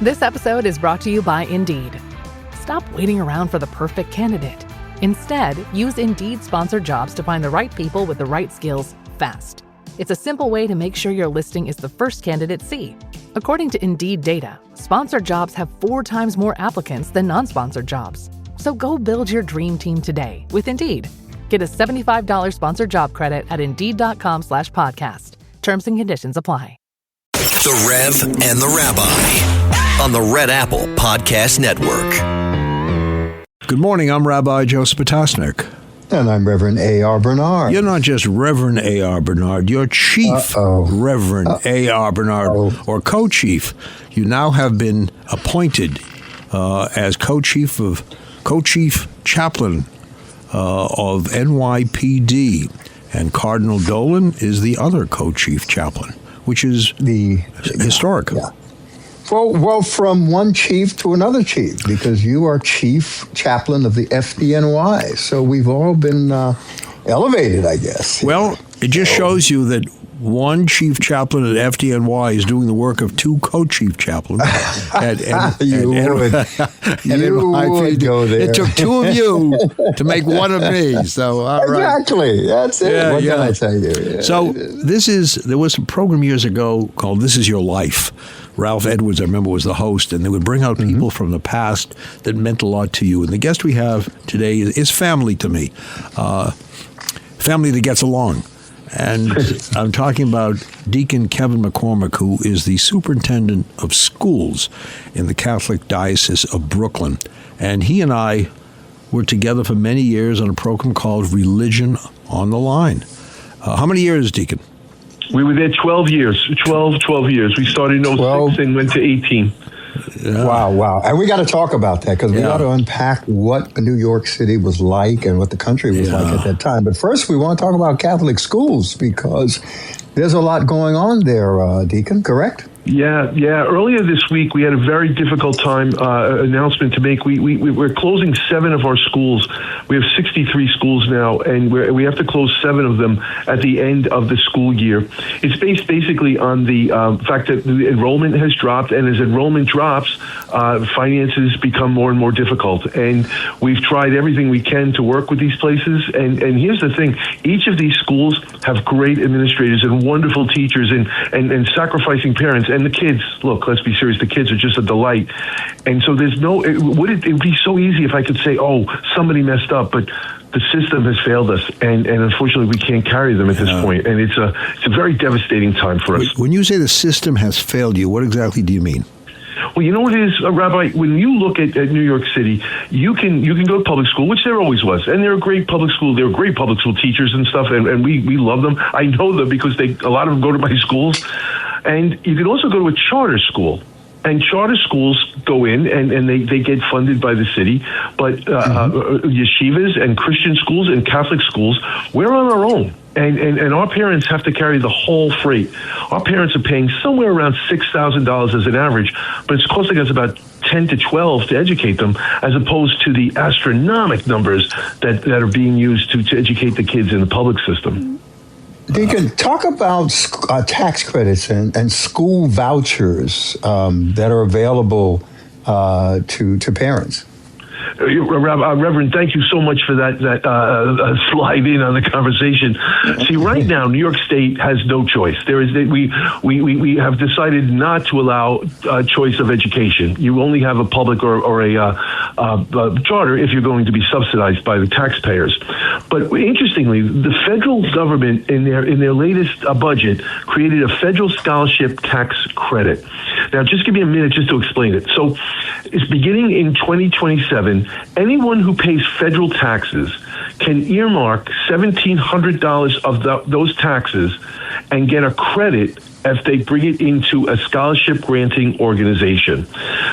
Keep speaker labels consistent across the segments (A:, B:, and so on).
A: This episode is brought to you by Indeed. Stop waiting around for the perfect candidate. Instead, use Indeed sponsored jobs to find the right people with the right skills fast. It's a simple way to make sure your listing is the first candidates see. According to Indeed data, sponsored jobs have 4 times more applicants than non-sponsored jobs. So go build your dream team today with Indeed. Get a $75 sponsored job credit at Indeed.com/podcast. Terms and conditions apply.
B: The Rev and the Rabbi on the Red Apple Podcast Network.
C: Good morning. I'm Rabbi Joseph Potsanik.
D: And I'm Reverend A.R. Bernard.
C: You're not just Reverend A.R. Bernard. You're Chief Reverend A.R. Bernard, or Co-Chief. You now have been appointed as Co-Chief Chaplain of NYPD. And Cardinal Dolan is the other Co-Chief Chaplain, which is historic.
D: Yeah. Well, from one chief to another chief, because you are Chief Chaplain of the FDNY. So we've all been elevated, I guess.
C: Well, it just shows you that one chief chaplain at FDNY is doing the work of 2 co-chief chaplains.
D: You would go there.
C: It took 2 of you to make one of me. So
D: exactly, that's it.
C: Yeah,
D: what can I tell you? Yeah.
C: So there was a program years ago called "This Is Your Life." Ralph Edwards, I remember, was the host, and they would bring out people from the past that meant a lot to you. And the guest we have today is family to me, family that gets along. And I'm talking about Deacon Kevin McCormack, who is the superintendent of schools in the Catholic Diocese of Brooklyn. And he and I were together for many years on a program called Religion on the Line. How many years, Deacon?
E: We were there 12 years. 12 years. We started in 06 and went to 18.
C: Yeah.
D: Wow. And we got to talk about that, because we got to unpack what New York City was like and what the country was like at that time. But first, we want to talk about Catholic schools, because there's a lot going on there, Deacon, correct?
E: Yeah. Earlier this week, we had a very difficult time announcement to make. We're closing 7 of our schools. We have 63 schools now, and we have to close 7 of them at the end of the school year. It's based basically on the fact that the enrollment has dropped, and as enrollment drops, finances become more and more difficult. And we've tried everything we can to work with these places. And here's the thing: each of these schools have great administrators and wonderful teachers and sacrificing parents. And the kids, look, let's be serious, the kids are just a delight. And so there's no, it would be so easy if I could say, oh, somebody messed up, but the system has failed us, and unfortunately we can't carry them at this point. And it's a very devastating time for us.
C: When you say the system has failed you, what exactly do you mean?
E: Well, you know what it is, Rabbi? When you look at New York City, you can go to public school, which there always was, and they're a great public school. They're great public school teachers and stuff, and we love them. I know them because a lot of them go to my schools. And you can also go to a charter school. And charter schools go in and they get funded by the city. But yeshivas and Christian schools and Catholic schools, we're on our own. And our parents have to carry the whole freight. Our parents are paying somewhere around $6,000 as an average, but it's costing us about 10 to 12 to educate them, as opposed to the astronomical numbers that are being used to educate the kids in the public system.
D: Deacon, talk about tax credits and school vouchers that are available to parents.
E: Reverend, thank you so much for that slide in on the conversation. See, right now, New York State has no choice. We have decided not to allow choice of education. You only have a public or a charter if you're going to be subsidized by the taxpayers. But interestingly, the federal government in their latest budget created a federal scholarship tax credit. Now, just give me a minute just to explain it. So, it's beginning in 2027. Anyone who pays federal taxes can earmark $1,700 of those taxes and get a credit if they bring it into a scholarship granting organization.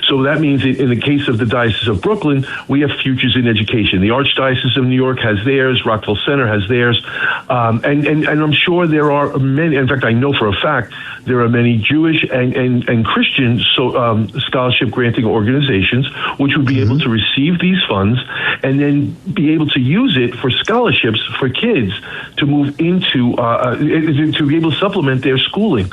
E: So that means in the case of the Diocese of Brooklyn, we have Futures in Education. The Archdiocese of New York has theirs. Rockville Center has theirs. And I'm sure there are many, in fact, I know for a fact, there are many Jewish and Christian scholarship granting organizations which would be able to receive these funds and then be able to use it for scholarships for kids to move into, to be able to supplement their schooling.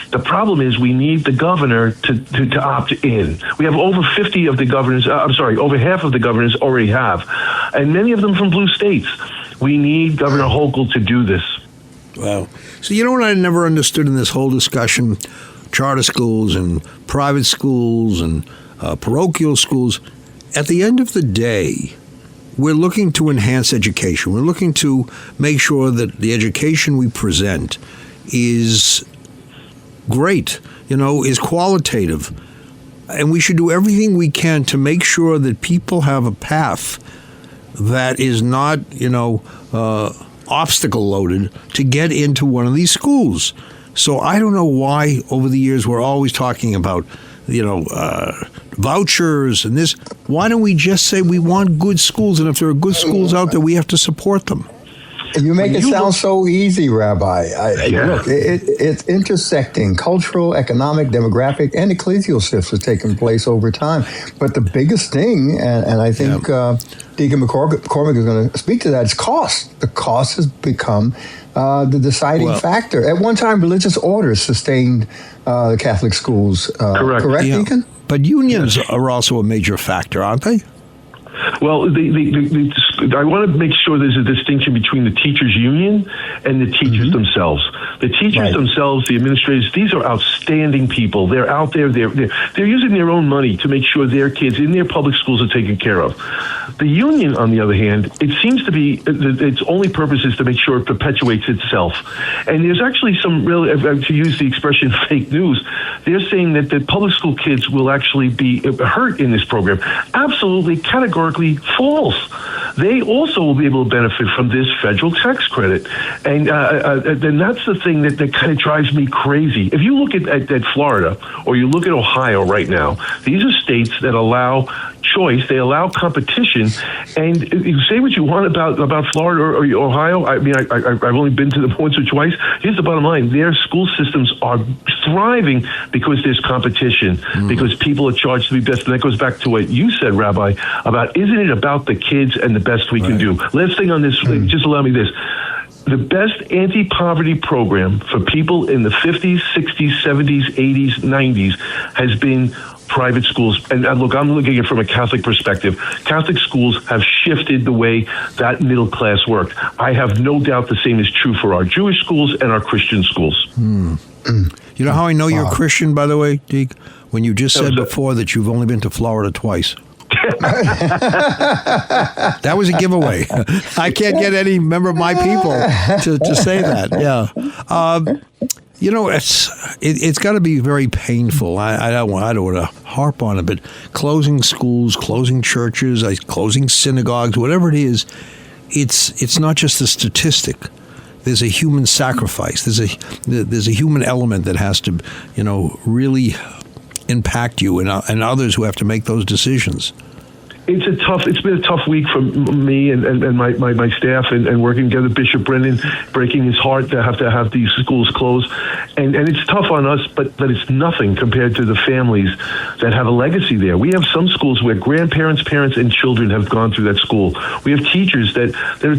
E: The problem is we need the governor to opt in. We have over 50 of the governors, over half of the governors already have, and many of them from blue states. We need Governor Hochul to do this.
C: Wow. So you know what I never understood in this whole discussion? Charter schools and private schools and parochial schools. At the end of the day, we're looking to enhance education. We're looking to make sure that the education we present is great, is qualitative. And we should do everything we can to make sure that people have a path that is not, obstacle loaded to get into one of these schools. So I don't know why over the years we're always talking about, vouchers and this. Why don't we just say we want good schools, and if there are good schools out there, we have to support them?
D: You make it sound so easy, Rabbi. Look, it's intersecting cultural, economic, demographic, and ecclesial shifts are taking place over time. But the biggest thing, and I think Deacon McCormack is going to speak to that, is cost. The cost has become the deciding factor. At one time, religious orders sustained the Catholic schools. Correct, Deacon?
C: But unions are also a major factor, aren't they?
E: Well, I want to make sure there's a distinction between the teachers' union and the teachers themselves. The teachers themselves, the administrators, these are outstanding people. They're out there. They're using their own money to make sure their kids in their public schools are taken care of. The union, on the other hand, it seems to be its only purpose is to make sure it perpetuates itself. And there's actually some real, to use the expression fake news, they're saying that the public school kids will actually be hurt in this program. Absolutely, categorically false. They also will be able to benefit from this federal tax credit. And that's the thing that kind of drives me crazy. If you look at Florida or you look at Ohio right now, these are states that allow choice, they allow competition, and you say what you want about Florida or Ohio. I mean, I've only been to them once or twice. Here's the bottom line: their school systems are thriving because there's competition, because people are charged to be best. And that goes back to what you said, Rabbi, about isn't it about the kids and the best we can do? Last thing on this, just allow me this. The best anti-poverty program for people in the 50s, 60s, 70s, 80s, 90s has been private schools. And look, I'm looking at it from a Catholic perspective. Catholic schools have shifted the way that middle class worked. I have no doubt the same is true for our Jewish schools and our Christian schools.
C: You know how I know you're a Christian, by the way, Deke? When you just said before that you've only been to Florida twice. That was a giveaway. I can't get any member of my people to say that. Yeah. It's got to be very painful. I don't want to harp on it, but closing schools, closing churches, closing synagogues, whatever it is, it's not just a statistic. There's a human sacrifice. There's a human element that has to, really impact you and others who have to make those decisions.
E: It's been a tough week for me and my staff and working together. Bishop Brennan breaking his heart to have these schools closed, and it's tough on us, but it's nothing compared to the families that have a legacy there. We have some schools where grandparents, parents, and children have gone through that school. We have teachers that are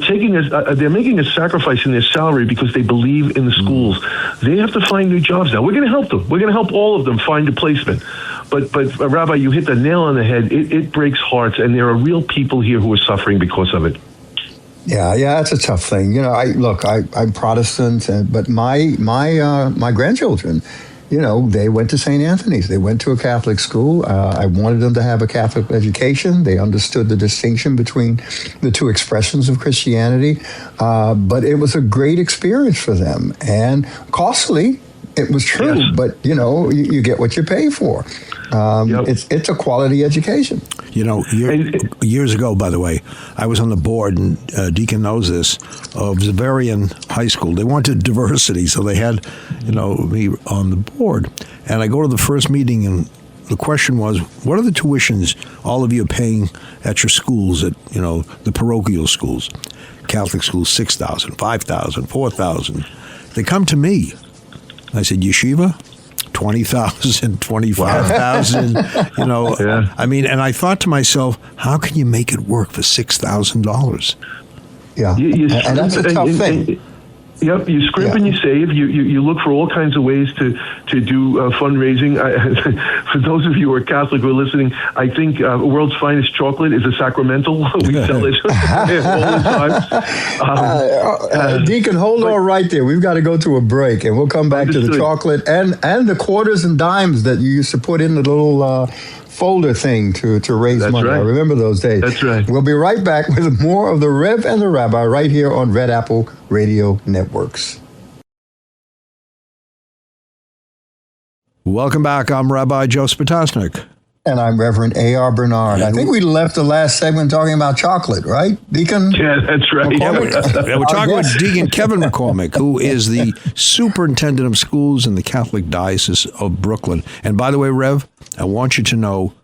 E: they're making a sacrifice in their salary because they believe in the schools. They have to find new jobs now. We're going to help them. We're going to help all of them find a placement. But Rabbi, you hit the nail on the head. It breaks hearts, and there are real people here who are suffering because of it.
D: Yeah, that's a tough thing. I'm Protestant, but my grandchildren, they went to St. Anthony's. They went to a Catholic school. I wanted them to have a Catholic education. They understood the distinction between the two expressions of Christianity. But it was a great experience for them, and costly. It was true, yes. But you get what you pay for. It's a quality education.
C: Years ago, by the way, I was on the board, and Deacon knows this, of Zavarian High School. They wanted diversity, so they had, me on the board. And I go to the first meeting, and the question was, what are the tuitions all of you are paying at your schools, at, the parochial schools? Catholic schools, $6,000, $5,000, $4,000. They come to me. I said, yeshiva, $20,000, $25,000,
E: Yeah.
C: I mean, and I thought to myself, how can you make it work for $6,000?
D: Yeah, and that's a tough thing.
E: Yep, you scrimp and you save. You look for all kinds of ways to do fundraising. For those of you who are Catholic who are listening, I think World's Finest Chocolate is a sacramental. We sell it all the time.
D: Deacon, hold on right there. We've got to go to a break, and we'll come back to the chocolate and the quarters and dimes that you used to put in the little folder thing to raise money. Right. I remember those days.
E: That's right.
D: We'll be right back with more of the Rev and the Rabbi right here on Red Apple Radio Networks.
C: Welcome back. I'm Rabbi Joseph Potsanik.
D: And I'm Reverend A.R. Bernard. I think we left the last segment talking about chocolate, right, Deacon?
E: Yeah, that's right.
C: We're talking with Deacon Kevin McCormack, who is the superintendent of schools in the Catholic Diocese of Brooklyn. And by the way, Rev, I want you to know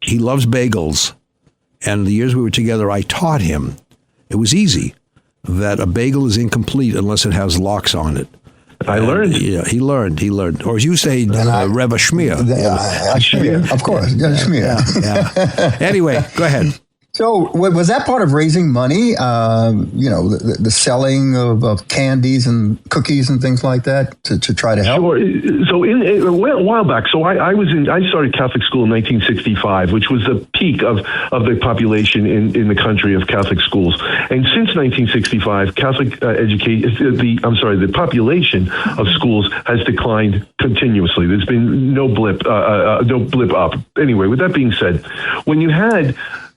C: he loves bagels. And the years we were together, I taught him, it was easy, that a bagel is incomplete unless it has lox on it.
E: I learned.
C: Yeah, he learned. Or as you say, Rev, a schmear.
D: A schmear, of course. A schmear.
C: Yeah. Anyway, go ahead.
D: So was that part of raising money, the selling of candies and cookies and things like that to try to help?
E: Sure. So a while back, so I started Catholic school in 1965, which was the peak of the population in the country of Catholic schools. And since 1965, the population of schools has declined continuously. There's been no blip up. Anyway, with that being said, when you had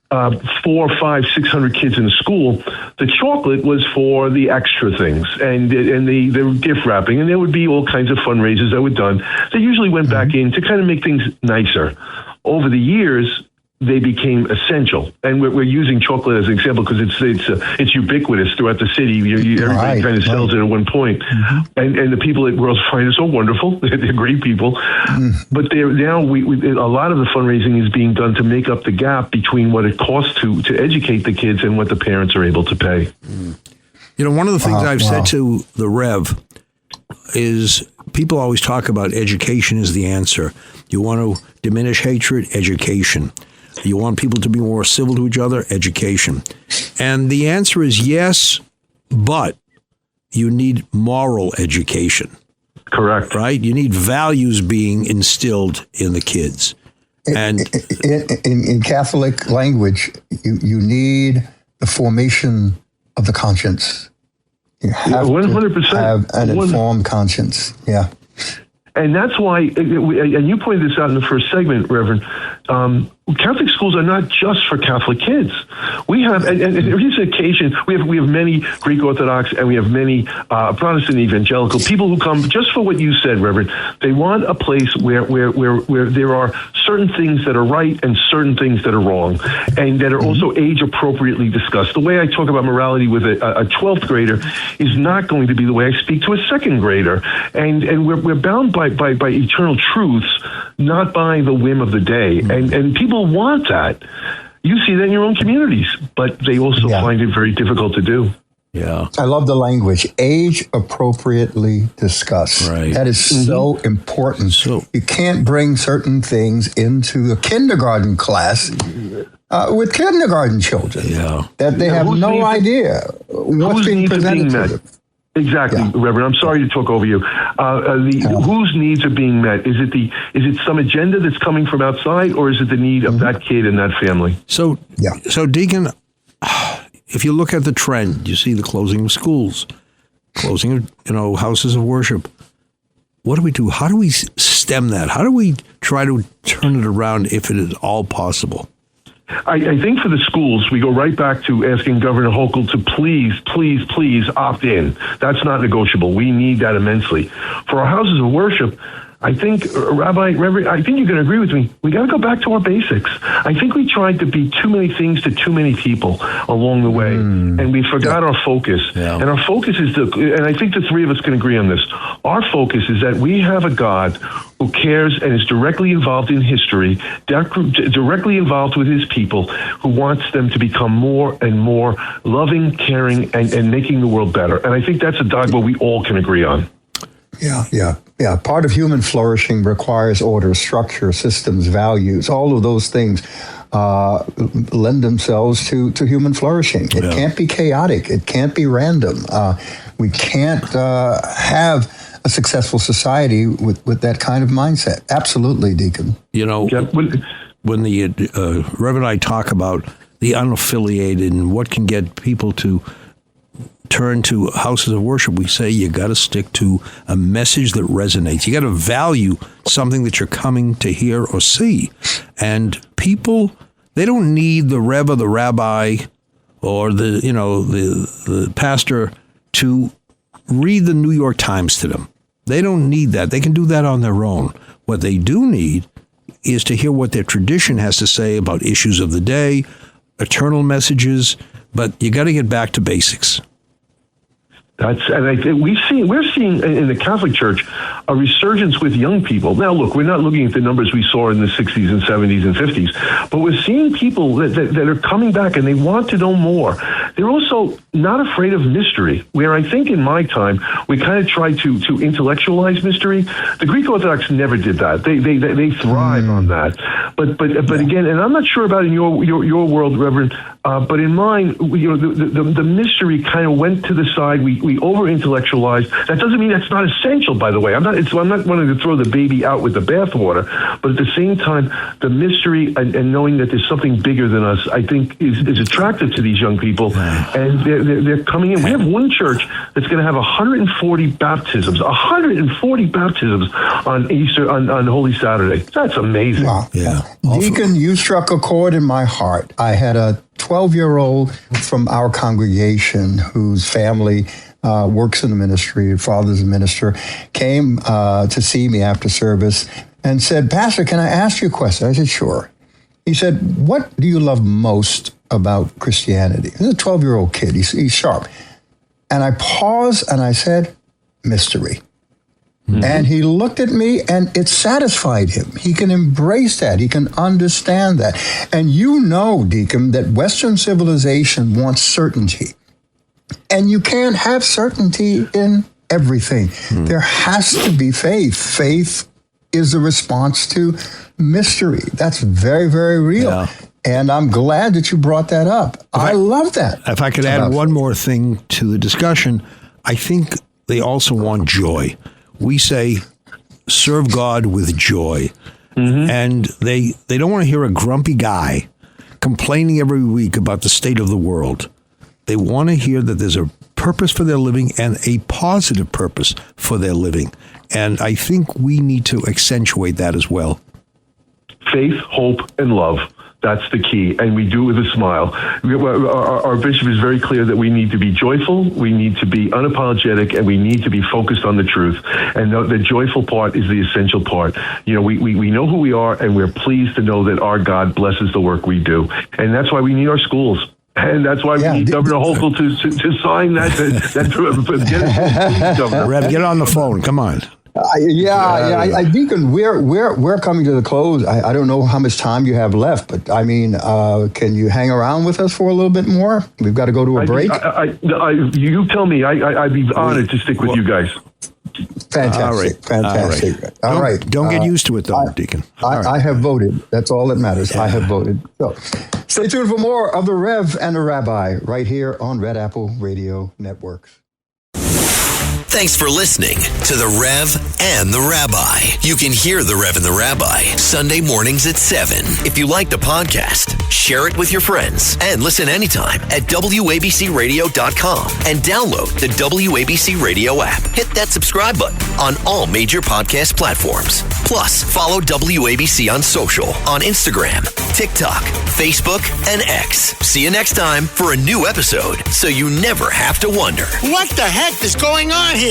E: 400, 500, 600 kids in a school, the chocolate was for the extra things, and they were gift wrapping, and there would be all kinds of fundraisers that were done. They usually went back in to kind of make things nicer. Over the years, they became essential, and we're using chocolate as an example because it's ubiquitous throughout the city. Everybody kind of sells it at one point, and the people at World's Finest are wonderful. They're great people, but a lot of the fundraising is being done to make up the gap between what it costs to educate the kids and what the parents are able to pay.
C: One of the things I've said to the Rev is people always talk about education is the answer. You want to diminish hatred, education. You want people to be more civil to each other, education. And the answer is yes, but you need moral education.
E: Correct.
C: Right? You need values being instilled in the kids. And
D: in Catholic language, you need the formation of the conscience. You have 100%. To have an informed conscience. Yeah.
E: And that's why, and you pointed this out in the first segment, Reverend, Catholic schools are not just for Catholic kids. We have, and here's an occasion, we have many Greek Orthodox and we have many Protestant evangelical people who come just for what you said, Reverend. They want a place where there are certain things that are right and certain things that are wrong, and that are also age appropriately discussed. The way I talk about morality with a 12th grader is not going to be the way I speak to a second grader, and we're bound by eternal truths, not by the whim of the day, and people want that. You see that in your own communities, but they also find it very difficult to do.
C: Yeah.
D: I love the language, age appropriately discussed. Right. That is so important. So you can't bring certain things into a kindergarten class with kindergarten children that they have no idea what's being presented to them.
E: Exactly, Reverend. I'm sorry to talk over you. Whose needs are being met? Is it some agenda that's coming from outside, or is it the need of that kid and that family?
C: So Deacon, if you look at the trend, you see the closing of schools, closing of houses of worship. What do we do? How do we stem that? How do we try to turn it around if it is all possible?
E: I think for the schools, we go right back to asking Governor Hochul to please opt in. That's not negotiable. We need that immensely. For our houses of worship, I think, Reverend, I think you can agree with me. We got to go back to our basics. I think we tried to be too many things to too many people along the way, and we forgot our focus. Yeah. And our focus is and I think the three of us can agree on this. Our focus is that we have a God who cares and is directly involved in history, directly involved with his people, who wants them to become more and more loving, caring, and making the world better. And I think that's a dogma we all can agree on.
D: Yeah. Part of human flourishing requires order, structure, systems, values. All of those things lend themselves to human flourishing. It can't be chaotic. It can't be random. We can't have a successful society with that kind of mindset. Absolutely, Deacon.
C: You know, when the Reverend and I talk about the unaffiliated and what can get people to turn to houses of worship, we say you got to stick to a message that resonates. You got to value something that you're coming to hear or see. And people, they don't need the Rev or the rabbi or the pastor to read the New York Times to them. They don't need that. They can do that on their own. What they do need is to hear what their tradition has to say about issues of the day, eternal messages, but you got to get back to basics.
E: And I think we're seeing in the Catholic Church a resurgence with young people. Now, look, we're not looking at the numbers we saw in the 60s and 70s and 50s, but we're seeing people that are coming back and they want to know more. They're also not afraid of mystery, where I think in my time we kind of tried to intellectualize mystery. The Greek Orthodox never did that. They thrive on that. But again, and I'm not sure about in your world, Reverend, but in mine, the mystery kind of went to the side. We over-intellectualized. That doesn't mean that's not essential, by the way. I'm not wanting to throw the baby out with the bathwater, but at the same time, the mystery and knowing that there's something bigger than us, I think, is attractive to these young people, and they're coming in. We have one church that's going to have 140 baptisms, 140 baptisms on Easter, on Holy Saturday. That's amazing.
D: Wow. Yeah. Deacon, you struck a chord in my heart. I had a 12-year-old from our congregation whose family works in the ministry, father's a minister, came to see me after service and said, "Pastor, can I ask you a question?" I said, "Sure." He said, "What do you love most about Christianity?" He's a 12-year-old kid. He's sharp. And I paused and I said, "Mystery." Mm-hmm. And he looked at me and it satisfied him. He can embrace that. He can understand that. And you know, Deacon, that Western civilization wants certainty. And you can't have certainty in everything. There has to be faith. Faith is a response to mystery. That's very, very real. Yeah. And I'm glad that you brought that up. I love that.
C: If I could add one more thing to the discussion, I think they also want joy. We say, serve God with joy. Mm-hmm. And they don't want to hear a grumpy guy complaining every week about the state of the world. They want to hear that there's a purpose for their living and a positive purpose for their living. And I think we need to accentuate that as well.
E: Faith, hope, and love. That's the key, and we do it with a smile. Our bishop is very clear that we need to be joyful, we need to be unapologetic, and we need to be focused on the truth. And the joyful part is the essential part. You know, we know who we are, and we're pleased to know that our God blesses the work we do. And that's why we need our schools. And that's why we need Governor Hochul to sign that.
C: Rev, get on the phone. Come on.
D: Deacon, we're coming to the close. I don't know how much time you have left, but I mean, can you hang around with us for a little bit more? We've got to go to a break.
E: You tell me. I'd be honored to stick with you guys.
D: Fantastic. All right.
C: Don't get used to it, though, Deacon.
D: I have voted. That's all that matters. Yeah. I have voted. So stay tuned for more of the Rev and the Rabbi right here on Red Apple Radio Networks.
B: Thanks for listening to The Rev and the Rabbi. You can hear The Rev and the Rabbi Sunday mornings at 7. If you like the podcast, share it with your friends and listen anytime at WABCRadio.com and download the WABC Radio app. Hit that subscribe button on all major podcast platforms. Plus, follow WABC on social on Instagram, TikTok, Facebook, and X. See you next time for a new episode so you never have to wonder.
F: What the heck is going on here?